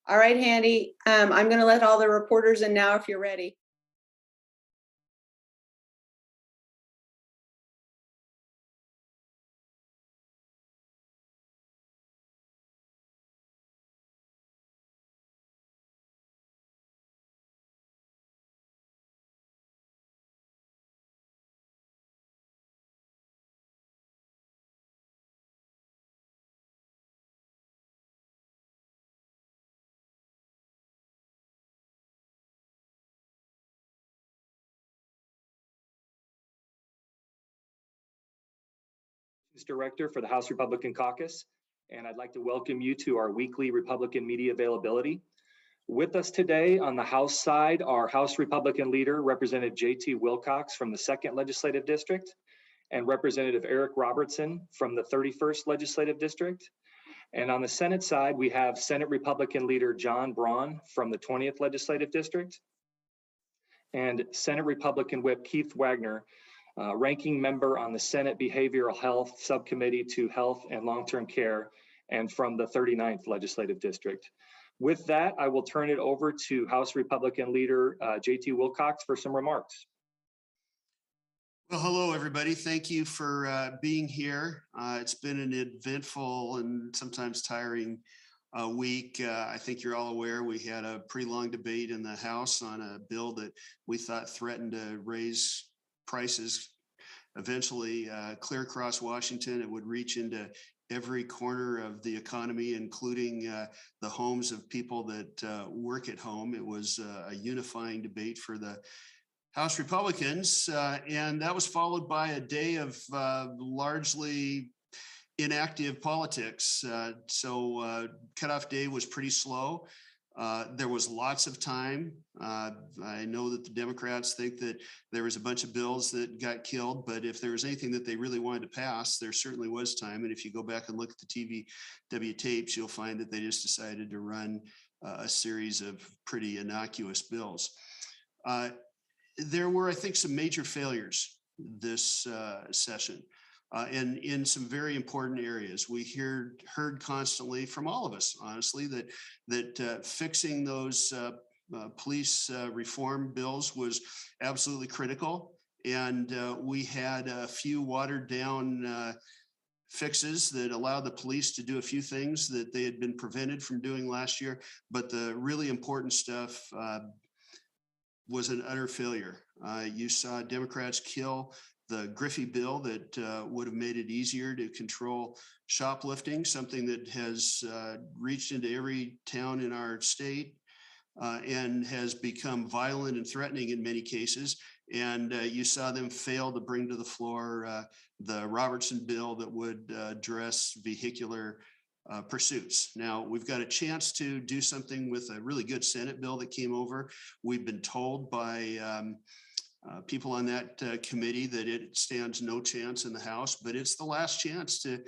All right, Handy. I'm going to let all the reporters in now if you're ready. Director for the House Republican Caucus, and I'd like to welcome you to our weekly Republican media availability. With us today on the House side, our House Republican leader, Representative J.T. Wilcox from the 2nd Legislative District, and Representative Eric Robertson from the 31st Legislative District. And on the Senate side, we have Senate Republican leader John Braun from the 20th Legislative District, and Senate Republican Whip Keith Wagner, ranking member on the Senate Behavioral Health Subcommittee to Health and Long-Term Care, and from the 39th Legislative District. With that, I will turn it over to House Republican leader J.T. Wilcox for some remarks. Well, hello, everybody. Thank you for being here. It's been an eventful and sometimes tiring week. I think you're all aware we had a pretty long debate in the House on a bill that we thought threatened to raise prices eventually clear across Washington. It would reach into every corner of the economy, including the homes of people that work at home. It was a unifying debate for the House Republicans, and that was followed by a day of largely inactive politics. So cutoff day was pretty slow. There was lots of time. I know that the Democrats think that there was a bunch of bills that got killed, but if there was anything that they really wanted to pass, there certainly was time. And if you go back and look at the TVW tapes, you'll find that they just decided to run a series of pretty innocuous bills. There were, I think, some major failures this session. And in some very important areas. We heard constantly from all of us, honestly, that fixing those police reform bills was absolutely critical. And we had a few watered down fixes that allowed the police to do a few things that they had been prevented from doing last year. But the really important stuff was an utter failure. You saw Democrats kill the Griffey bill that would have made it easier to control shoplifting, something that has reached into every town in our state and has become violent and threatening in many cases. And you saw them fail to bring to the floor the Robertson bill that would address vehicular pursuits. Now, we've got a chance to do something with a really good Senate bill that came over. We've been told by people on that committee that it stands no chance in the House, but it's the last chance to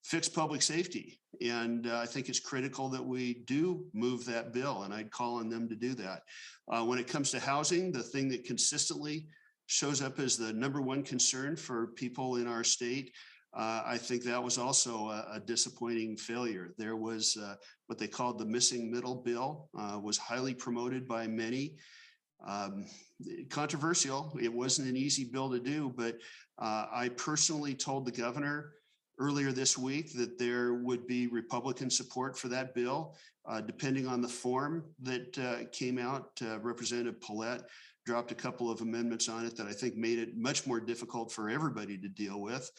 fix public safety. And I think it's critical that we do move that bill, and I'd call on them to do that. When it comes to housing, the thing that consistently shows up as the #1 concern for people in our state, I think that was also a disappointing failure. There was what they called the missing middle bill, was highly promoted by many. Controversial. It wasn't an easy bill to do, but I personally told the governor earlier this week that there would be Republican support for that bill, depending on the form that came out. Representative Paulette dropped a couple of amendments on it that I think made it much more difficult for everybody to deal with.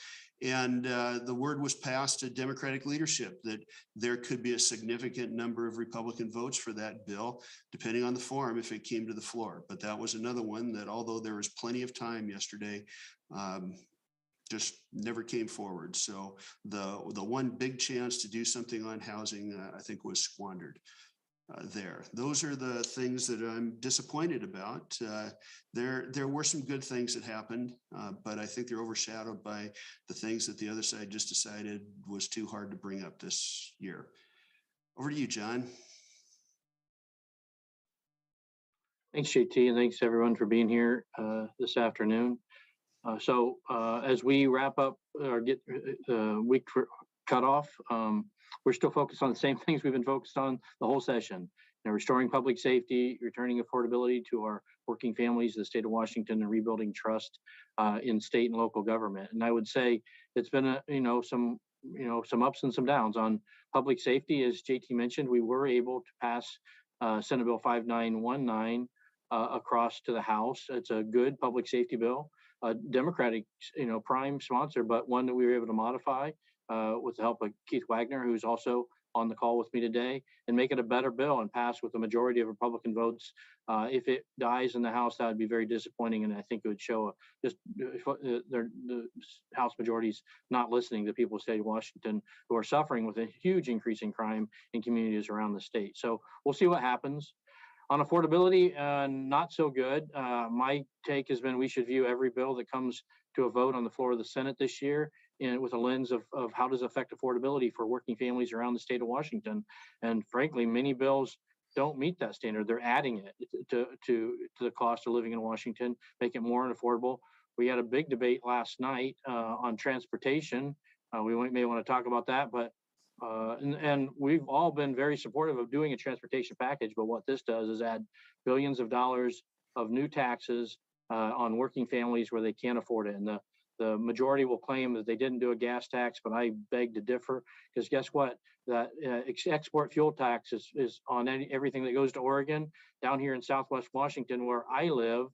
And the word was passed to Democratic leadership that there could be a significant number of Republican votes for that bill, depending on the form, if it came to the floor. But that was another one that, although there was plenty of time yesterday, just never came forward. So the one big chance to do something on housing, I think, was squandered. There. Those are the things that I'm disappointed about. There were some good things that happened, but I think they're overshadowed by the things that the other side just decided was too hard to bring up this year. Over to you, John. Thanks, JT, and thanks everyone for being here this afternoon. So as we wrap up or get week cut off, we're still focused on the same things we've been focused on the whole session. restoring public safety, returning affordability to our working families, the state of Washington, and rebuilding trust in state and local government. And I would say it's been some ups and some downs on public safety. As JT mentioned, we were able to pass Senate Bill 5919 across to the House. It's a good public safety bill, a Democratic, prime sponsor, but one that we were able to modify with the help of Keith Wagner, who's also on the call with me today, and make it a better bill and pass with a majority of Republican votes. If it dies in the House, that would be very disappointing, and I think it would show the House majority's not listening to people in the state of Washington who are suffering with a huge increase in crime in communities around the state. So we'll see what happens. On affordability, not so good. My take has been we should view every bill that comes to a vote on the floor of the Senate this year with a lens of how does it affect affordability for working families around the state of Washington. And frankly, many bills don't meet that standard. They're adding it to the cost of living in Washington, make it more unaffordable. We had a big debate last night on transportation. We may want to talk about that, but and we've all been very supportive of doing a transportation package, but what this does is add billions of dollars of new taxes on working families where they can't afford it. And the majority will claim that they didn't do a gas tax, but I beg to differ, because guess what? That export fuel tax is on everything that goes to Oregon. Down here in Southwest Washington, where I live,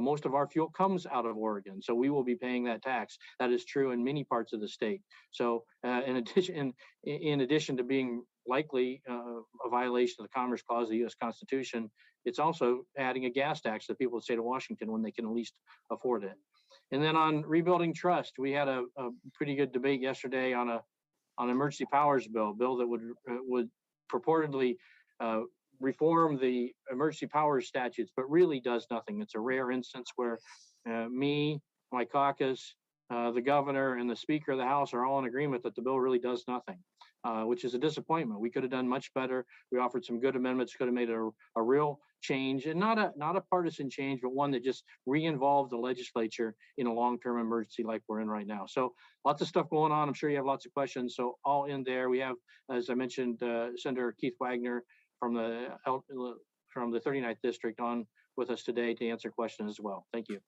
most of our fuel comes out of Oregon, so we will be paying that tax. That is true in many parts of the state. So in addition to being likely a violation of the Commerce Clause of the U.S. Constitution, it's also adding a gas tax to people in the state of Washington when they can at least afford it. And then on rebuilding trust, we had a pretty good debate yesterday on an emergency powers bill that would purportedly reform the emergency powers statutes, but really does nothing. It's a rare instance where me, my caucus, the governor, and the Speaker of the House are all in agreement that the bill really does nothing, which is a disappointment. We could have done much better. We offered some good amendments, could have made a real change, and not a partisan change, but one that just re-involved the legislature in a long-term emergency like we're in right now. So lots of stuff going on. I'm sure you have lots of questions. So all in there, we have, as I mentioned, Senator Keith Wagner from the 39th district on with us today to answer questions as well. Thank you.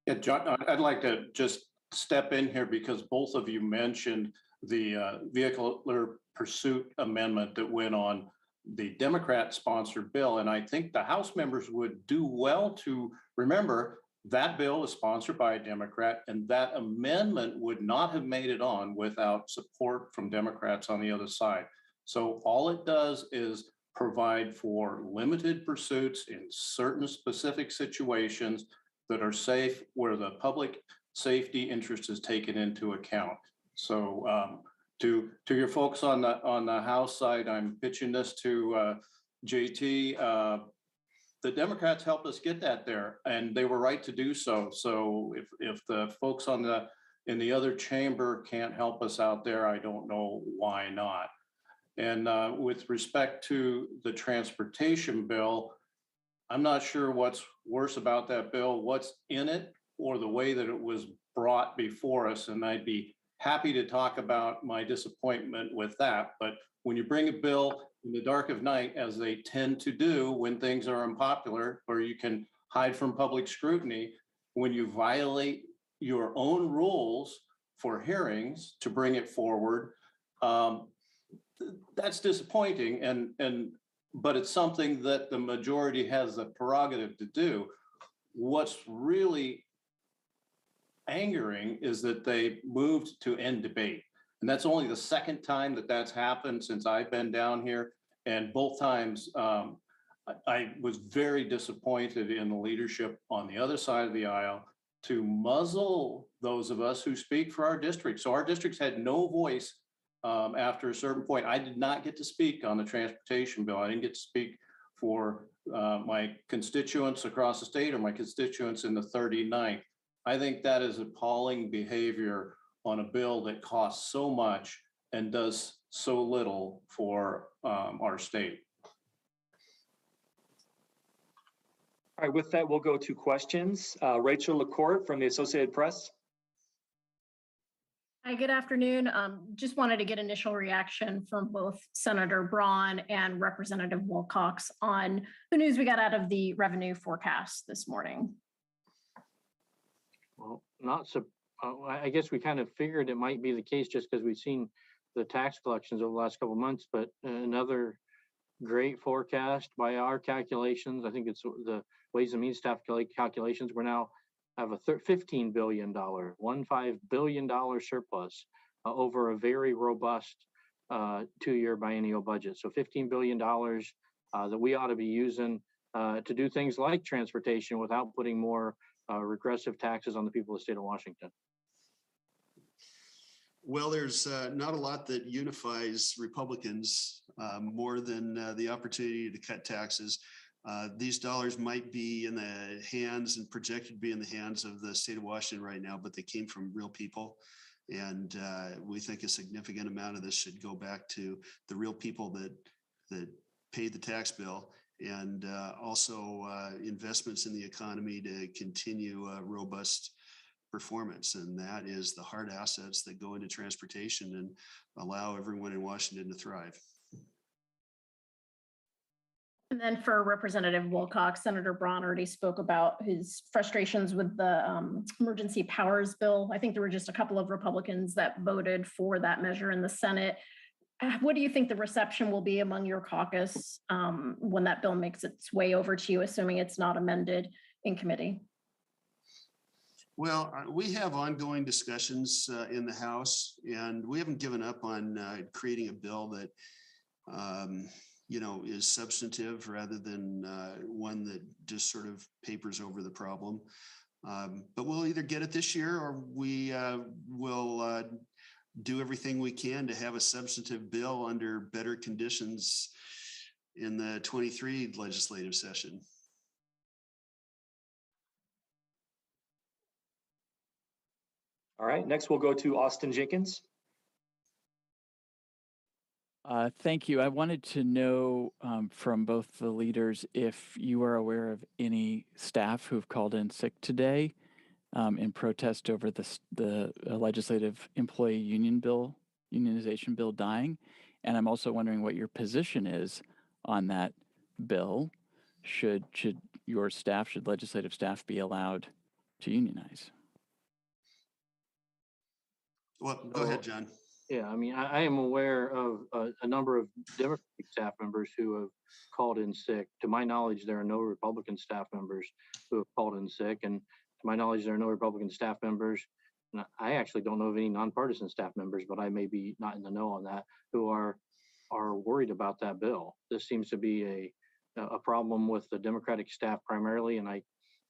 Yeah, John, I'd like to just step in here because both of you mentioned the vehicular pursuit amendment that went on the Democrat-sponsored bill. And I think the House members would do well to remember that bill is sponsored by a Democrat, and that amendment would not have made it on without support from Democrats on the other side. So all it does is provide for limited pursuits in certain specific situations that are safe, where the public safety interest is taken into account. So to your folks on the House side, I'm pitching this to JT. The Democrats helped us get that there, and they were right to do so. So if the folks in the other chamber can't help us out there, I don't know why not. And with respect to the transportation bill, I'm not sure what's worse about that bill, what's in it, or the way that it was brought before us. And I'd be happy to talk about my disappointment with that. But when you bring a bill in the dark of night, as they tend to do when things are unpopular, or you can hide from public scrutiny, when you violate your own rules for hearings to bring it forward, that's disappointing. But it's something that the majority has the prerogative to do. What's really angering is that they moved to end debate. And that's only the second time that that's happened since I've been down here. And both times I was very disappointed in the leadership on the other side of the aisle to muzzle those of us who speak for our district. So our districts had no voice after a certain point. I did not get to speak on the transportation bill. I didn't get to speak for my constituents across the state or my constituents in the 39th. I think that is appalling behavior on a bill that costs so much and does so little for our state. All right, with that, we'll go to questions. Rachel LaCourte from the Associated Press. Hi, good afternoon. Just wanted to get initial reaction from both Senator Braun and Representative Wilcox on the news we got out of the revenue forecast this morning. Well, not so, I guess we kind of figured it might be the case just because we've seen the tax collections over the last couple of months, but another great forecast by our calculations. I think it's the Ways and Means staff calculations. We're now have a $15 billion, $15 billion surplus over a very robust 2-year biennial budget. So $15 billion that we ought to be using to do things like transportation without putting more regressive taxes on the people of the state of Washington. Well, there's not a lot that unifies Republicans more than the opportunity to cut taxes. These dollars might be in the hands and projected to be in the hands of the state of Washington right now, but they came from real people. And we think a significant amount of this should go back to the real people that paid the tax bill, and also investments in the economy to continue robust performance. And that is the hard assets that go into transportation and allow everyone in Washington to thrive. And then for Representative Wilcox, Senator Braun already spoke about his frustrations with the emergency powers bill. I think there were just a couple of Republicans that voted for that measure in the Senate. What do you think the reception will be among your caucus when that bill makes its way over to you, assuming it's not amended in committee? Well, we have ongoing discussions in the House, and we haven't given up on creating a bill that is substantive rather than one that just sort of papers over the problem. But we'll either get it this year, or we will do everything we can to have a substantive bill under better conditions in the 23 legislative session. All right, next we'll go to Austin Jenkins. Thank you. I wanted to know from both the leaders if you are aware of any staff who've called in sick today in protest over the legislative employee unionization bill dying. And I'm also wondering what your position is on that bill. Should your staff, should legislative staff be allowed to unionize? Well, go ahead, John. Yeah, I mean, I am aware of a number of Democratic staff members who have called in sick. To my knowledge, there are no Republican staff members who have called in sick. And to my knowledge, there are no Republican staff members. And I actually don't know of any nonpartisan staff members, but I may be not in the know on that, who are worried about that bill. This seems to be a problem with the Democratic staff primarily, and I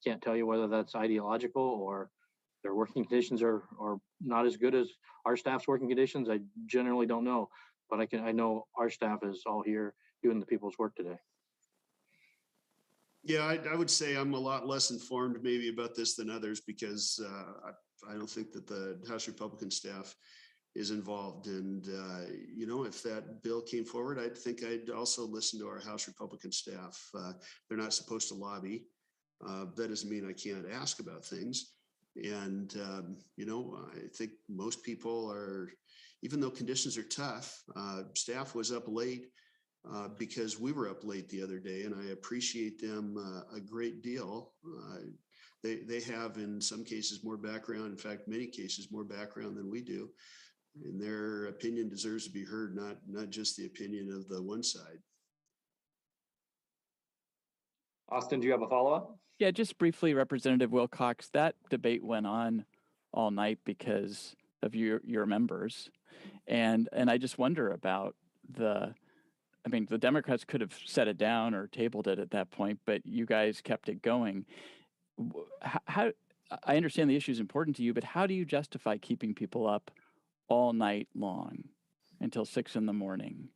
can't tell you whether that's ideological or their working conditions are not as good as our staff's working conditions. I generally don't know, but I know our staff is all here doing the people's work today. Yeah, I would say I'm a lot less informed maybe about this than others, because I don't think that the House Republican staff is involved. And, if that bill came forward, I think I'd also listen to our House Republican staff. They're not supposed to lobby. That doesn't mean I can't ask about things. And, I think most people are, even though conditions are tough, staff was up late because we were up late the other day, and I appreciate them a great deal. They have, in some cases, more background. In fact, many cases, more background than we do. And their opinion deserves to be heard, not just the opinion of the one side. Austin, do you have a follow-up? Yeah, just briefly, Representative Wilcox, that debate went on all night because of your members. And I just wonder about the Democrats could have set it down or tabled it at that point, but you guys kept it going. How I understand the issue is important to you, but how do you justify keeping people up all night long until 6 a.m,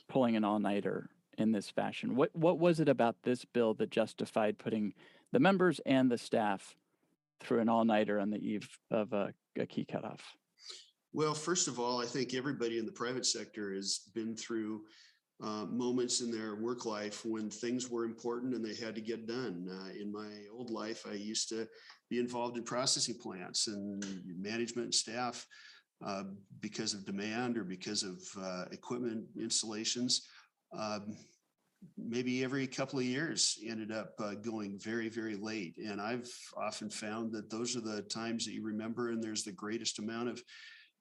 pulling an all-nighter in this fashion? What was it about this bill that justified putting the members and the staff through an all-nighter on the eve of a key cutoff? Well, first of all, I think everybody in the private sector has been through moments in their work life when things were important and they had to get done. In my old life, I used to be involved in processing plants, and management and staff because of demand or because of equipment installations. Maybe every couple of years ended up going very, very late. And I've often found that those are the times that you remember and there's the greatest amount of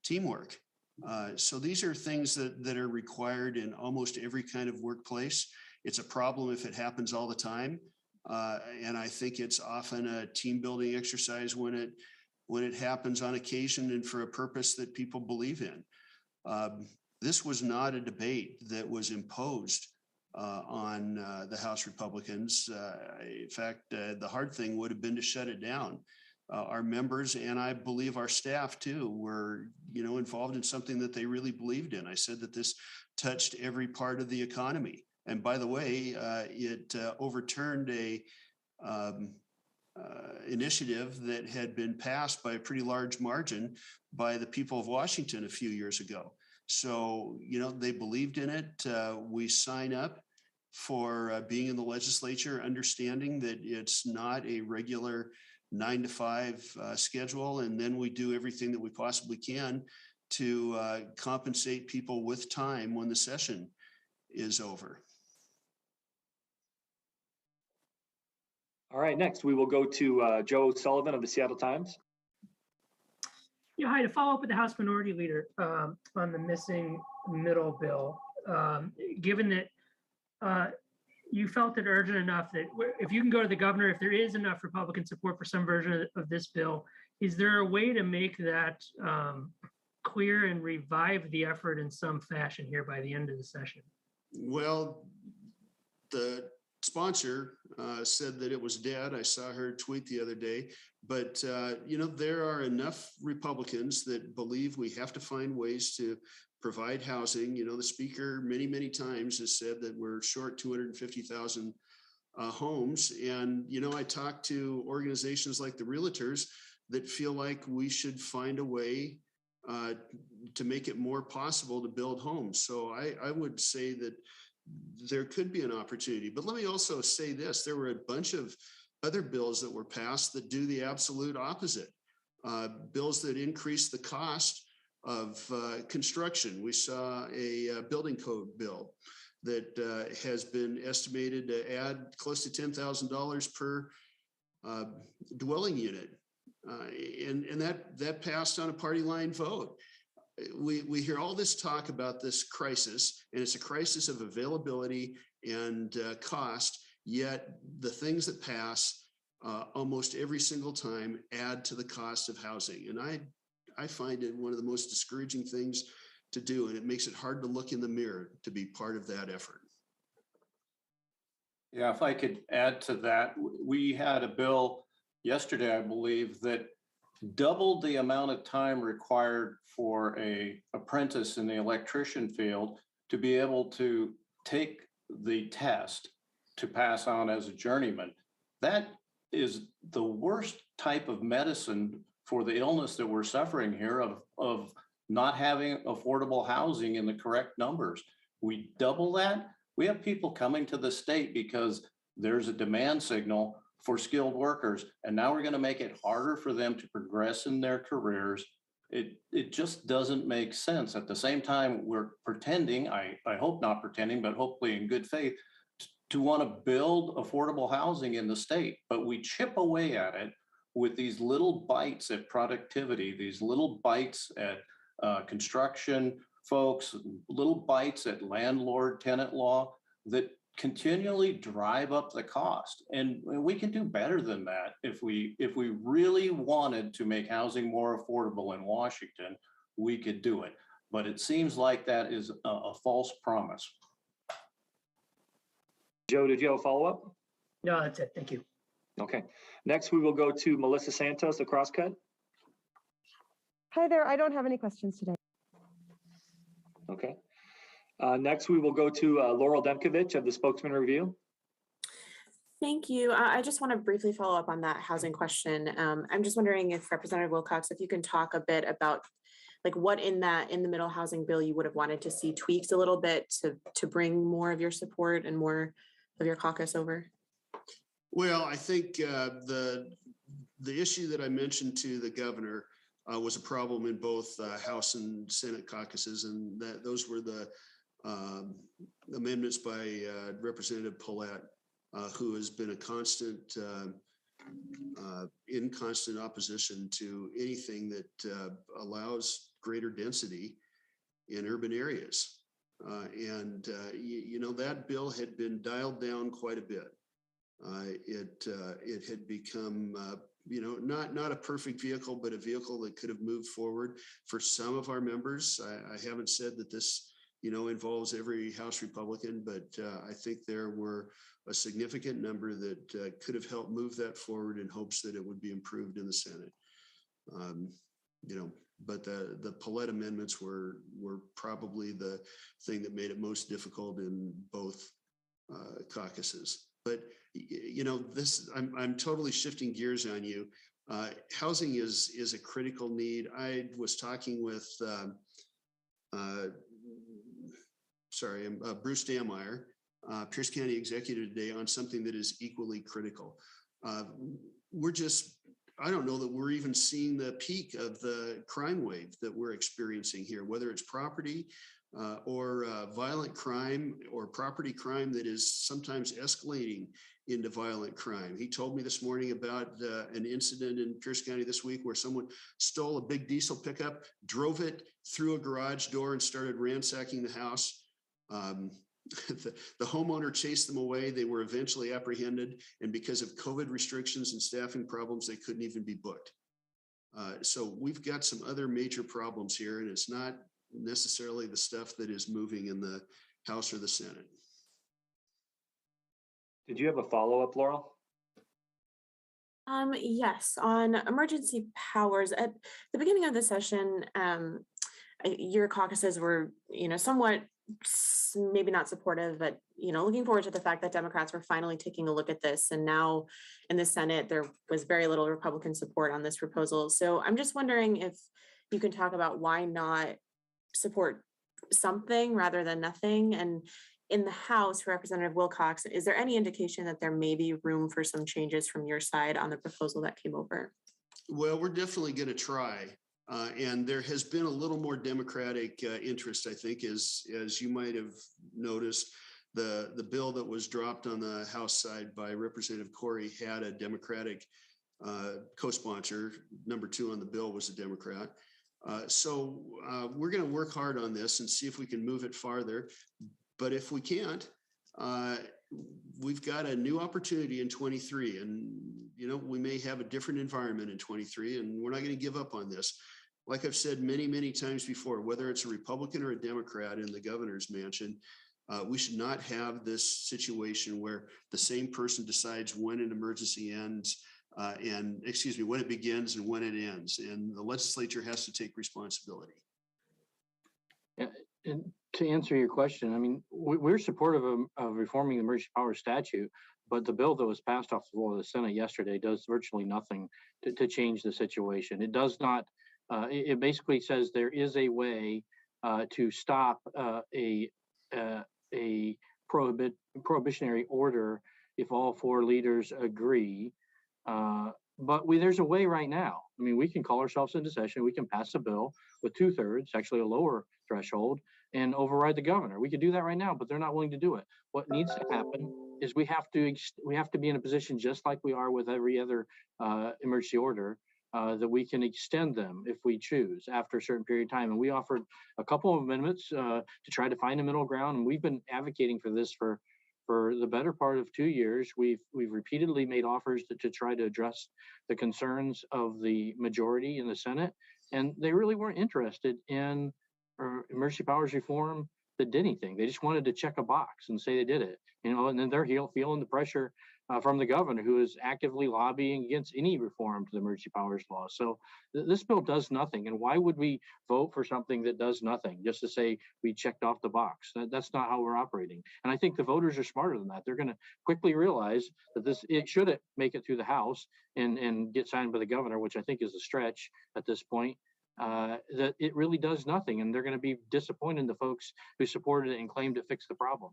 teamwork. So these are things that are required in almost every kind of workplace. It's a problem if it happens all the time. And I think it's often a team building exercise when it happens on occasion and for a purpose that people believe in. This was not a debate that was imposed on the House Republicans. In fact, the hard thing would have been to shut it down. Our members, and I believe our staff too, were involved in something that they really believed in. I said that this touched every part of the economy. And by the way, it overturned a initiative that had been passed by a pretty large margin by the people of Washington a few years ago. So, they believed in it. We sign up for being in the legislature, understanding that it's not a regular 9 to 5 schedule. And then we do everything that we possibly can to compensate people with time when the session is over. All right, next we will go to Joe Sullivan of the Seattle Times. Yeah, hi, to follow up with the House Minority Leader on the missing middle bill. Given that you felt it urgent enough that if you can go to the governor, if there is enough Republican support for some version of this bill, is there a way to make that clear and revive the effort in some fashion here by the end of the session? Well, the sponsor said that it was dead. I saw her tweet the other day, but there are enough Republicans that believe we have to find ways to provide housing. The speaker many, many times has said that we're short 250,000 homes. And, I talked to organizations like the Realtors that feel like we should find a way to make it more possible to build homes. So I would say that there could be an opportunity. But let me also say this, there were a bunch of other bills that were passed that do the absolute opposite. Bills that increase the cost of construction. We saw a building code bill that has been estimated to add close to $10,000 per dwelling unit. And that passed on a party line vote. We hear all this talk about this crisis, and it's a crisis of availability and cost, yet the things that pass almost every single time add to the cost of housing. And I find it one of the most discouraging things to do, and it makes it hard to look in the mirror to be part of that effort. Yeah, if I could add to that, we had a bill yesterday, I believe, that doubled the amount of time required for an apprentice in the electrician field to be able to take the test to pass on as a journeyman. That is the worst type of medicine for the illness that we're suffering here of not having affordable housing in the correct numbers. We double that. We have people coming to the state because there's a demand signal for skilled workers. And now we're going to make it harder for them to progress in their careers. It just doesn't make sense. At the same time, we're pretending, I hope not pretending, but hopefully in good faith, to want to build affordable housing in the state. But we chip away at it with these little bites at productivity, these little bites at construction folks, little bites at landlord-tenant law that continually drive up the cost. And we can do better than that if we really wanted to make housing more affordable in Washington, we could do it. But it seems like that is a false promise. Joe, did you have a follow-up? No, that's it. Thank you. Okay. Next, we will go to Melissa Santos, the Crosscut. Hi there. I don't have any questions today. Okay. Next, we will go to Laurel Demkovich of the Spokesman Review. Thank you. I just want to briefly follow up on that housing question. I'm just wondering if Representative Wilcox, if you can talk a bit about like what in the middle housing bill you would have wanted to see tweaked a little bit to bring more of your support and more of your caucus over. Well, I think the issue that I mentioned to the governor was a problem in both House and Senate caucuses, and those were the amendments by Representative Paulette, who has been a constant in constant opposition to anything that allows greater density in urban areas. That bill had been dialed down quite a bit. It had become, not a perfect vehicle, but a vehicle that could have moved forward for some of our members. I haven't said that this, involves every House Republican, but I think there were a significant number that could have helped move that forward in hopes that it would be improved in the Senate. But the Paulette amendments were probably the thing that made it most difficult in both caucuses. But I'm totally shifting gears on you. Housing is a critical need. I was talking with Bruce Dameyer, Pierce County Executive today, on something that is equally critical. I don't know that we're even seeing the peak of the crime wave that we're experiencing here, whether it's property or violent crime or property crime that is sometimes escalating into violent crime. He told me this morning about an incident in Pierce County this week where someone stole a big diesel pickup, drove it through a garage door and started ransacking the house. The homeowner chased them away. They were eventually apprehended, and because of COVID restrictions and staffing problems, they couldn't even be booked. So we've got some other major problems here, and it's not necessarily the stuff that is moving in the House or the Senate. Did you have a follow-up, Laurel? Yes, on emergency powers. At the beginning of the session, your caucuses were, somewhat maybe not supportive, but looking forward to the fact that Democrats were finally taking a look at this. And now in the Senate, there was very little Republican support on this proposal. So I'm just wondering if you can talk about why not support something rather than nothing. And in the House, Representative Wilcox, is there any indication that there may be room for some changes from your side on the proposal that came over? Well, we're definitely going to try. And there has been a little more Democratic interest, I think, as you might have noticed. The bill that was dropped on the House side by Representative Corey had a Democratic co-sponsor. Number 2 on the bill was a Democrat. So we're going to work hard on this and see if we can move it farther. But if we can't, we've got a new opportunity in 23, and we may have a different environment in 23, and we're not going to give up on this. Like I've said many, many times before, whether it's a Republican or a Democrat in the governor's mansion, we should not have this situation where the same person decides when an emergency ends when it begins and when it ends. And the legislature has to take responsibility. Yeah, and to answer your question, I mean, we're supportive of reforming the emergency powers statute, but the bill that was passed off the floor of the Senate yesterday does virtually nothing to change the situation. It does not. It basically says there is a way to stop a prohibitionary order if all 4 leaders agree. But there's a way right now. I mean, we can call ourselves into session. We can pass a bill with 2/3, actually a lower threshold, and override the governor. We could do that right now, but they're not willing to do it. What needs to happen is we have to be in a position just like we are with every other emergency order, that we can extend them if we choose after a certain period of time. And we offered a couple of amendments to try to find a middle ground. And we've been advocating for this for the better part of 2 years. We've repeatedly made offers to try to address the concerns of the majority in the Senate. And they really weren't interested in emergency powers reform that did anything. They just wanted to check a box and say they did it, and then they're feeling the pressure from the governor, who is actively lobbying against any reform to the emergency powers law. So this bill does nothing. And why would we vote for something that does nothing just to say we checked off the box? That's not how we're operating. And I think the voters are smarter than that. They're going to quickly realize that it should make it through the House and get signed by the governor, which I think is a stretch at this point. That it really does nothing, and they're going to be disappointed in the folks who supported it and claimed it fixed the problem.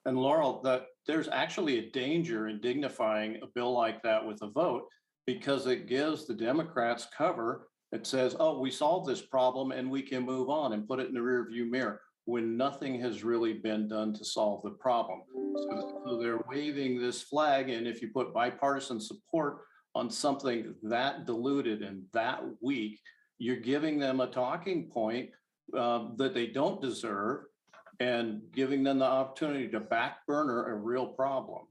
And Laurel, there's actually a danger in dignifying a bill like that with a vote, because it gives the Democrats cover It says, oh, we solved this problem and we can move on and put it in the rear view mirror when nothing has really been done to solve the problem. So they're waving this flag, and if you put bipartisan support on something that diluted and that weak, you're giving them a talking point that they don't deserve and giving them the opportunity to back burner a real problem.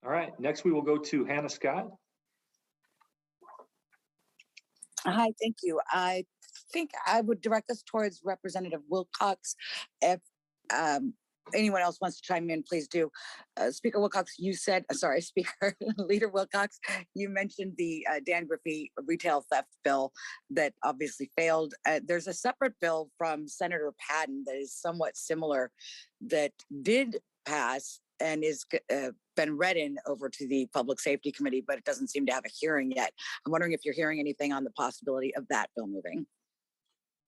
All right, next we will go to Hannah Scott. Hi, thank you. I think I would direct us towards Representative Wilcox. If anyone else wants to chime in, please do. Speaker Wilcox, you said, sorry, Speaker Leader Wilcox, you mentioned the Dan Griffey retail theft bill that obviously failed. There's a separate bill from Senator Patton that is somewhat similar that did pass and is been read in over to the Public Safety Committee, but it doesn't seem to have a hearing yet. I'm wondering if you're hearing anything on the possibility of that bill moving.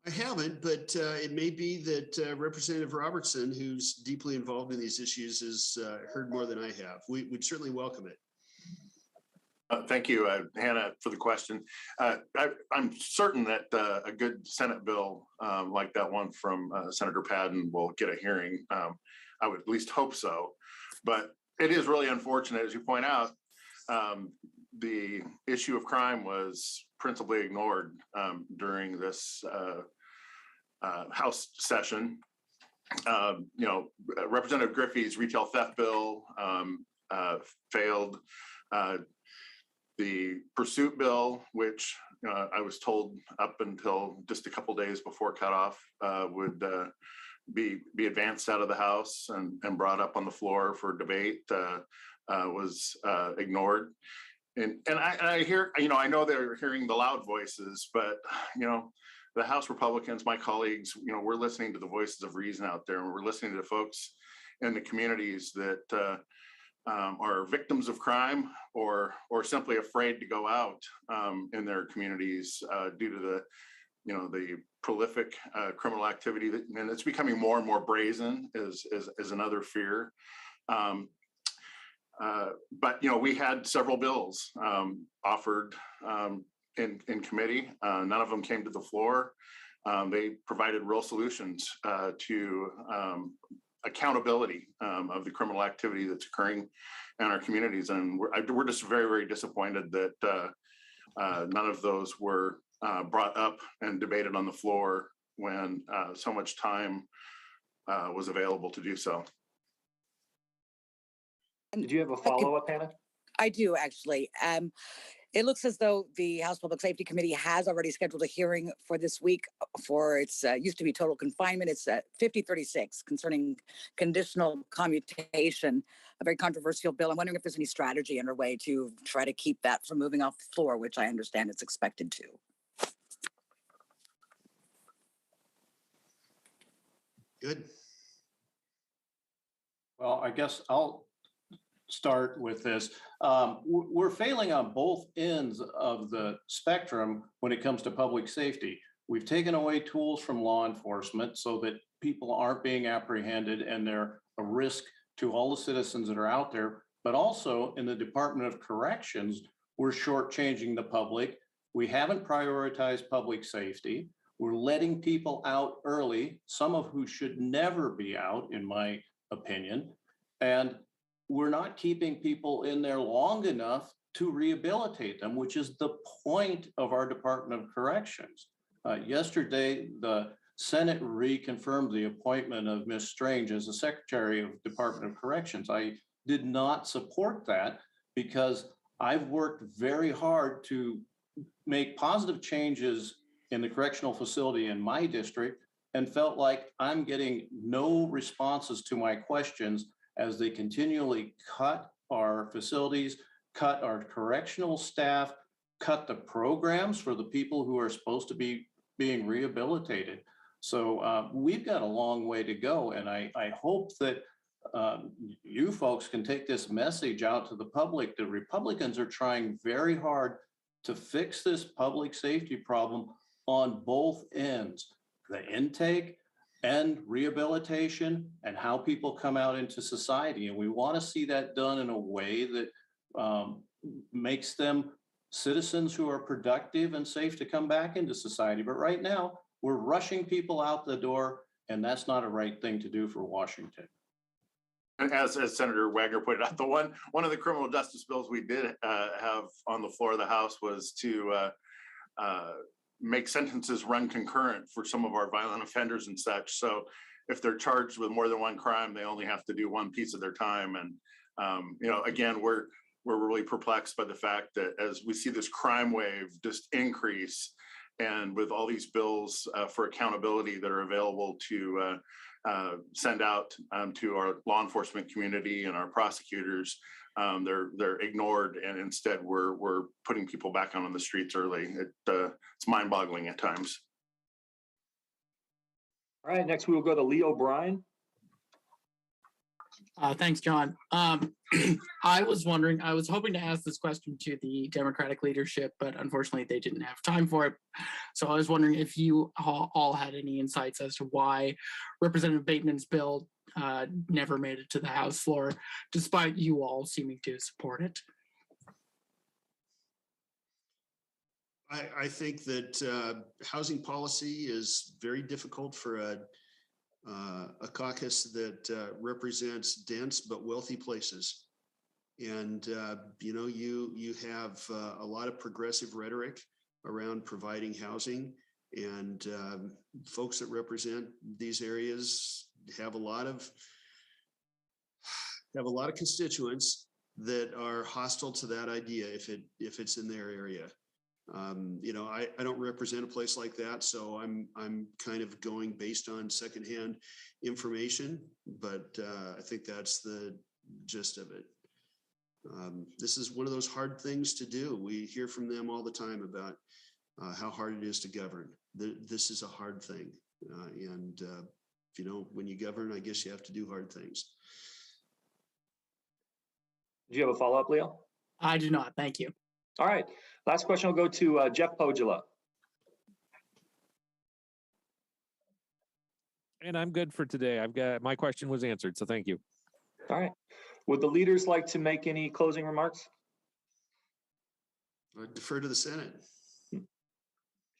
I haven't, but it may be that Representative Robertson, who's deeply involved in these issues, has heard more than I have. We'd certainly welcome it. Thank you, Hannah, for the question. I'm certain that a good Senate bill like that one from Senator Patton will get a hearing. I would at least hope so. But it is really unfortunate, as you point out, the issue of crime was principally ignored during this House session. Representative Griffey's retail theft bill failed. The pursuit bill, which I was told up until just a couple days before cutoff would be advanced out of the House and brought up on the floor for debate, was ignored. And I hear, I know they're hearing the loud voices, but, the House Republicans, my colleagues, we're listening to the voices of reason out there, and we're listening to the folks in the communities that are victims of crime or simply afraid to go out in their communities due to the prolific criminal activity and it's becoming more and more brazen is another fear. But we had several bills offered in committee. None of them came to the floor. They provided real solutions to accountability of the criminal activity that's occurring in our communities, and we're just very, very disappointed that none of those were brought up and debated on the floor when so much time was available to do so. Did you have a follow-up, Hannah? I do, actually. It looks as though the House Public Safety Committee has already scheduled a hearing for this week for its used to be total confinement. It's 5036 concerning conditional commutation, a very controversial bill. I'm wondering if there's any strategy underway to try to keep that from moving off the floor, which I understand it's expected to. Good. Well, I guess I'll start with this. We're failing on both ends of the spectrum when it comes to public safety. We've taken away tools from law enforcement so that people aren't being apprehended and they're a risk to all the citizens that are out there. But also in the Department of Corrections, we're shortchanging the public. We haven't prioritized public safety. We're letting people out early, some of who should never be out, in my opinion. And we're not keeping people in there long enough to rehabilitate them, which is the point of our Department of Corrections. Yesterday, the Senate reconfirmed the appointment of Ms. Strange as the Secretary of Department of Corrections. I did not support that because I've worked very hard to make positive changes in the correctional facility in my district and felt like I'm getting no responses to my questions as they continually cut our facilities, cut our correctional staff, cut the programs for the people who are supposed to be being rehabilitated. So we've got a long way to go. And I hope that you folks can take this message out to the public. The Republicans are trying very hard to fix this public safety problem on both ends, the intake and rehabilitation and how people come out into society. And we want to see that done in a way that makes them citizens who are productive and safe to come back into society. But right now, we're rushing people out the door, and that's not a right thing to do for Washington. And as Senator Wagner pointed out, one of the criminal justice bills we did have on the floor of the House was to make sentences run concurrent for some of our violent offenders and such. So if they're charged with more than one crime, they only have to do one piece of their time. And again, we're really perplexed by the fact that as we see this crime wave just increase, and with all these bills for accountability that are available to send out to our law enforcement community and our prosecutors, they're ignored, and instead we're putting people back out on the streets early. It's mind-boggling at times. All right, next we will go to Lee O'Brien. Thanks, John. I was hoping to ask this question to the Democratic leadership, but unfortunately they didn't have time for it. So I was wondering if you all had any insights as to why Representative Bateman's bill never made it to the House floor, despite you all seeming to support it. I think that housing policy is very difficult for a caucus that represents dense but wealthy places. And, you have a lot of progressive rhetoric around providing housing, and folks that represent these areas have a lot of constituents that are hostile to that idea if it's in their area. I don't represent a place like that, so I'm kind of going based on secondhand information, but I think that's the gist of it. This is one of those hard things to do. We hear from them all the time about how hard it is to govern. This is a hard thing, and when you govern, I guess you have to do hard things. Do you have a follow-up, Leo? I do not. Thank you. All right, last question will go to Jeff Pogula. And I'm good for today. My question was answered, so thank you. All right, would the leaders like to make any closing remarks? I defer to the Senate.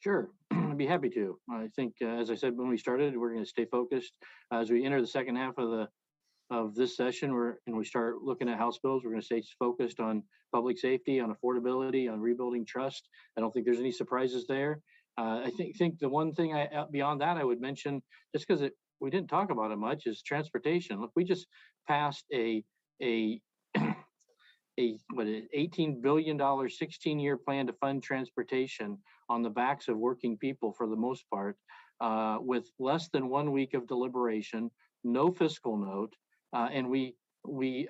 Sure, I'd be happy to. I think, as I said when we started, we're going to stay focused as we enter the second half of this session. We start looking at House bills. We're going to stay focused on public safety, on affordability, on rebuilding trust. I don't think there's any surprises there. I think the one thing beyond that I would mention, just because we didn't talk about it much, is transportation. Look, we just passed a $18 billion 16-year plan to fund transportation on the backs of working people for the most part, with less than 1 week of deliberation, no fiscal note, and we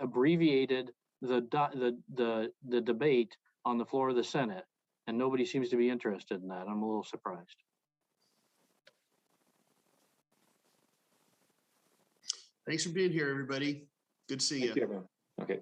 abbreviated the debate on the floor of the Senate, and nobody seems to be interested in that. I'm a little surprised. Thanks for being here, everybody. Good seeing you. Thank you, everyone. Okay.